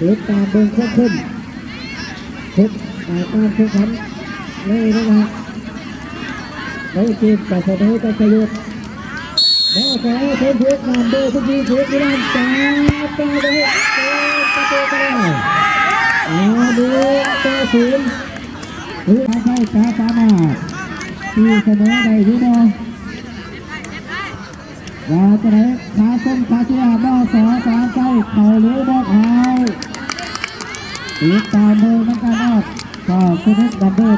ติดตามเบิ่งควบคุมทุกการแข่งขันเลยนะครับในเกมแต่เสมอกันประโยชน์แล้วขอเชิญทุกนำโดยทุกทีทุกท่านจ้าจ้าเลยประตูก็ได้ดูต่อศูนย์หรือทางเข้าจ้าสามารถที่เสมอได้ที่น้องว่าจะได้ขาส้มขาเสียบ่อสอสามเก้าเข่าหรือบ่อเข่าติดตามเบอร์นักการออกก็คุณนักดับเบิล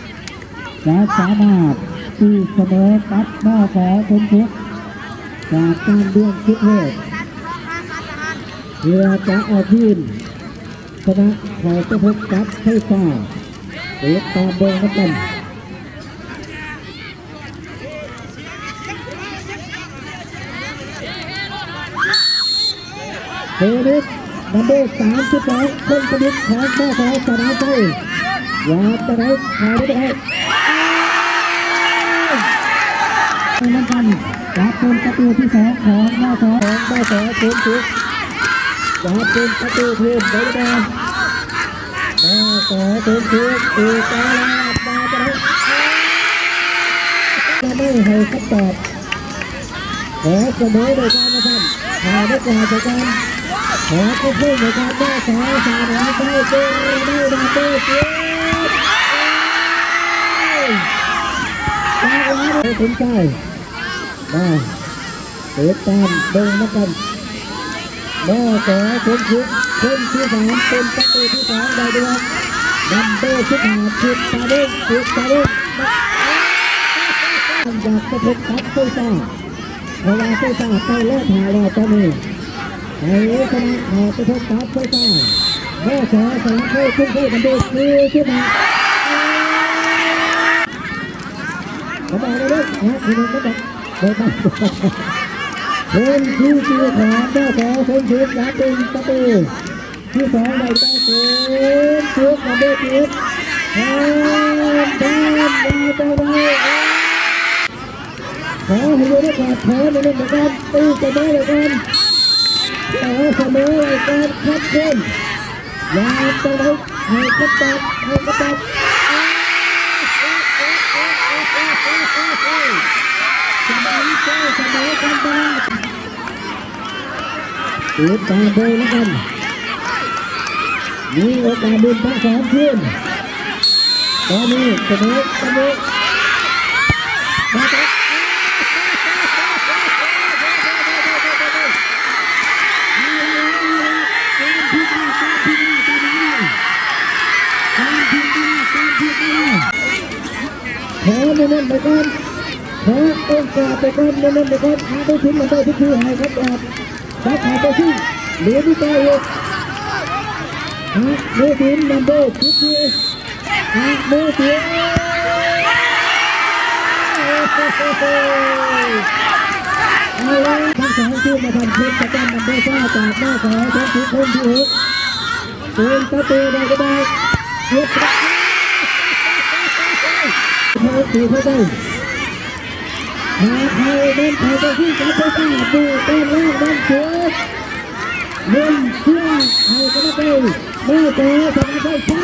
32จะสามารถที่เสมอตัดบ่อขอคนทุกจากการดวลคิดเหตุเพื่อจะเอาทีมชนะขอจะพบกับไฟฟ้าติดตามเบอร์นักการเฮลิสนัมเบอร์32คนประดิษฐ์ของบ่อขอสนามใจอยากจะได้ขายได้นั่นกันจะเป็นประตูที่2ของบ่อขอศูนย์ทุกจะเป็นประตูทีมได้ไหมบ่อขอศูนย์ทุกตีกาลาบาจะได้ไม่ให้คำตอบขอเสมอโดยการนะครับหาได้กว่าจากการขอก็พูดในการได้สายสารได้เจอได้ดาเต้เจี๊ยบได้แล้วถึงใจได้ติดตามเดินมากันบ่อขอคนที่3เป็นประตูที่2ได้ด้วยนัมเบอร์15จุดตาเด้งอยากจะพบกับไฟฟ้าเพราะว่าไฟฟ้าไปเลิกหาเราตอนนี้ไอ้ชนะขอจะพบกับไฟฟ้าแม่ขอสนามเข้าขึ้นกันดูขึ้นมาขอบคุณเลยนะคุณลุงก็บอกเดินมาคนที่4ของแม่ขอคนที่3เป็นประตูที่2ได้ได้ศูนย์นัมเบอร์10ขอให้ดูได้ก่อนขอในเรื่องของการตีเสมอเลยกันขอเสมอเลยกันคัดขึ้นอย่าจะได้ให้กระตับติดตามดูแล้วกันมีโอกาสดึงทั้ง2ทีมตอนนี้เสมอขอเน้นไปก่อนขอโอกาสไปก่อนเน้นไปก่อนหาไปถึงมันได้ทุกทีให้ครับรับหาไปที่เหลือที่ใจอีกมือทีมนัมเบอร์ทุกทีมือทีมเอาละทั้ง2ทีมมาทำทีมประจำนัมเบอร์5จากหน้าขอทั้งทุกคนที่เป็นประตูได้ก็ได้เทียบตีเข้าไปหาใครเดินไปที่จะไปสร้างดูเต้นแรกนั่นเชื่อเล่นเชื่อใครก็ไม่ได้ไม่เจอสนามไฟฟ้า